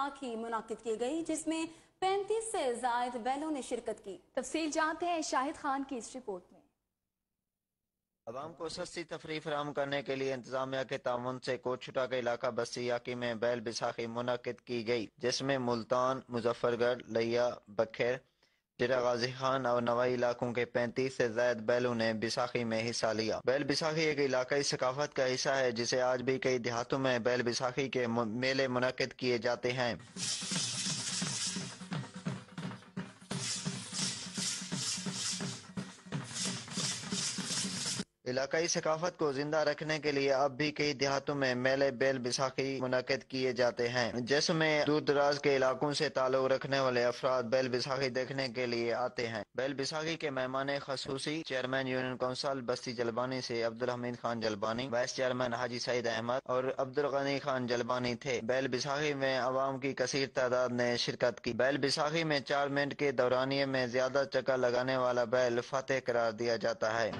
बैसाखी मुनाकिद की गई, जिसमें 35 से ज्यादा बैलों ने शिरकत की। तफसील जानते हैं शाहिद खान की इस रिपोर्ट में। आवाम को सस्ती तफरीह फराहम करने के लिए इंतजामिया के ताउन से कोटछुटा के इलाका बस्ती याकी में बैल बैसाखी मुनक्किद की गई, जिसमें मुल्तान, मुजफ्फरगढ़, लिया, बखेर, डेरा गाजी खान और नवाई इलाकों के 35 से ज्यादा बैलों ने बैसाखी में हिस्सा लिया। बैल बैसाखी एक इलाकाई सकाफत का हिस्सा है, जिसे आज भी कई देहातों में बैल बैसाखी के मेले मुनक्किद किए जाते हैं। इलाकाई सकाफत को जिंदा रखने के लिए अब भी कई देहातों में मेले बैल बैसाखी मुनक्किद किए जाते हैं, जिसमें दूर दराज के इलाकों से ताल्लुक रखने वाले अफराद बैल बैसाखी देखने के लिए आते हैं। बैल बैसाखी के मेहमान खसूसी चेयरमैन यूनियन कौंसिल बस्ती जलबानी से अब्दुल हमीद खान जलबानी, वाइस चेयरमैन हाजी सईद अहमद और अब्दुल गनी खान जलबानी थे। बैल बैसाखी में अवाम की कसीर तादाद ने शिरकत की। बैल बैसाखी में 4 मिनट के दौरानिये में ज्यादा चक्कर लगाने वाला बैल फतेह करार दिया जाता है।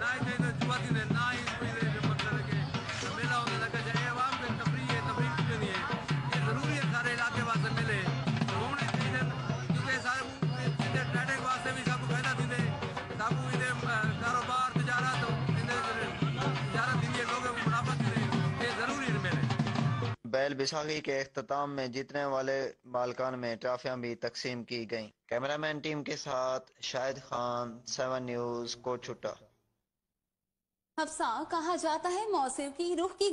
बैल बैसाखी के इख्तिताम में जीतने वाले मालकान में ट्रॉफियां भी तकसीम की गईं। कैमरामैन टीम के साथ शाहिद खान, 7 न्यूज़, कोटछुटा। हफ्सा, कहा जाता है मौसम की रूह की